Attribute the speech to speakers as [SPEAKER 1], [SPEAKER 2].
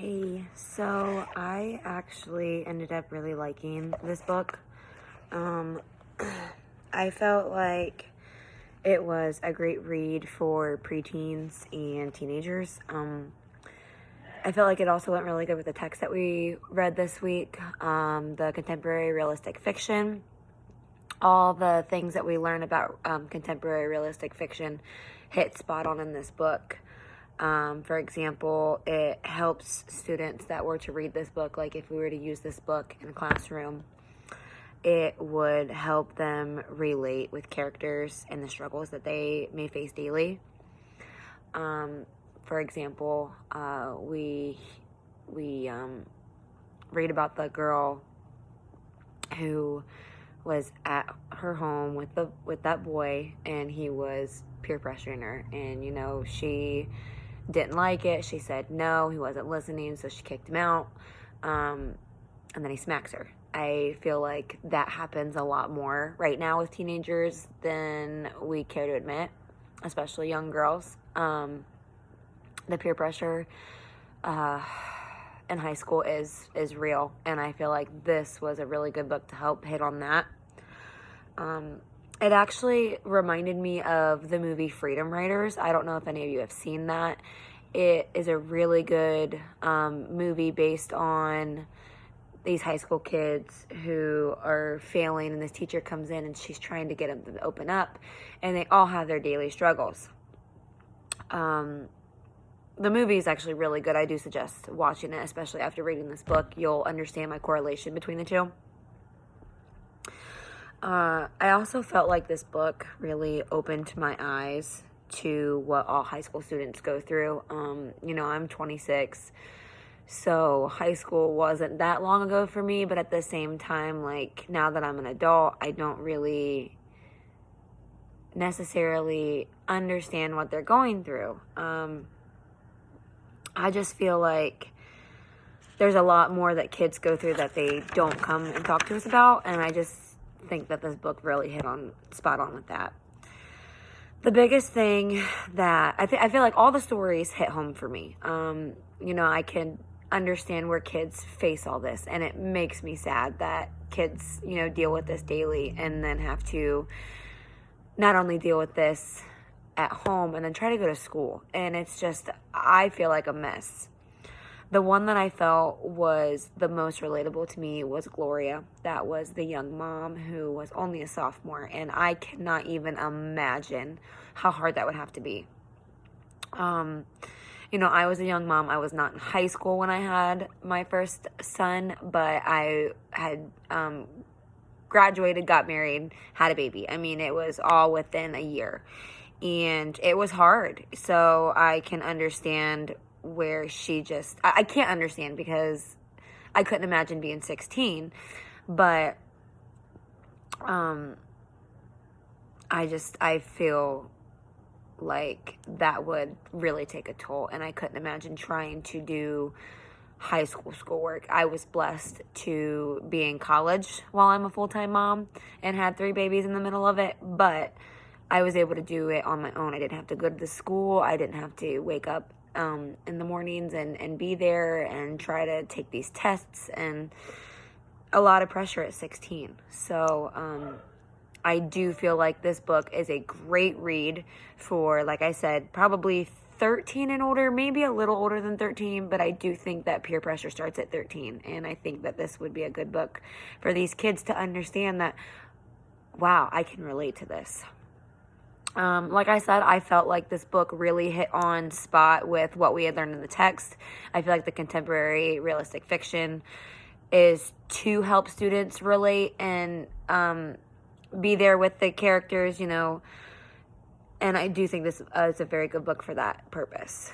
[SPEAKER 1] Hey, so I actually ended up really liking this book. Um, I felt like it was a great read for preteens and teenagers. I felt like it also went really good with the text that we read this week, the contemporary realistic fiction. All the things that we learn about contemporary realistic fiction hit spot on in this book. For example, it helps students that were to read this book, like if we were to use this book in a classroom, it would help them relate with characters and the struggles that they may face daily. For example, we read about the girl who was at her home with that boy, and he was peer pressuring her, and she didn't like it. She said no, he wasn't listening, so she kicked him out, and then he smacks her. I feel like that happens a lot more right now with teenagers than we care to admit, especially young girls. The peer pressure in high school is real, and I feel like this was a really good book to help hit on that. It actually reminded me of the movie Freedom Writers. I don't know if any of you have seen that. It is a really good movie based on these high school kids who are failing, and this teacher comes in and she's trying to get them to open up, and they all have their daily struggles. The movie is actually really good. I do suggest watching it, especially after reading this book. You'll understand my correlation between the two. I also felt like this book really opened my eyes to what all high school students go through. I'm 26, so high school wasn't that long ago for me, but at the same time, like, now that I'm an adult, I don't really necessarily understand what they're going through. I just feel like there's a lot more that kids go through that they don't come and talk to us about, and I just think that this book really hit on spot on with that. The biggest thing that I feel like all the stories hit home for me. I can understand where kids face all this, and it makes me sad that kids, deal with this daily and then have to not only deal with this at home and then try to go to school. And it's just, I feel like a mess. The one that I felt was the most relatable to me was Gloria. That was the young mom who was only a sophomore, and I cannot even imagine how hard that would have to be. I was a young mom. I was not in high school when I had my first son, but I had graduated, got married, had a baby. I mean, it was all within a year, and it was hard. So I can understand where I can't understand because I couldn't imagine being 16, but I feel like that would really take a toll, and I couldn't imagine trying to do high school schoolwork. I was blessed to be in college while I'm a full-time mom and had 3 babies in the middle of it, but I was able to do it on my own. I didn't have to go to the school. I didn't have to wake up in the mornings and be there and try to take these tests, and a lot of pressure at 16. So I do feel like this book is a great read for, like I said, probably 13 and older, maybe a little older than 13, but I do think that peer pressure starts at 13, and I think that this would be a good book for these kids to understand that, wow, I can relate to this. Like I said, I felt like this book really hit on spot with what we had learned in the text. I feel like the contemporary realistic fiction is to help students relate and be there with the characters, and I do think this is a very good book for that purpose.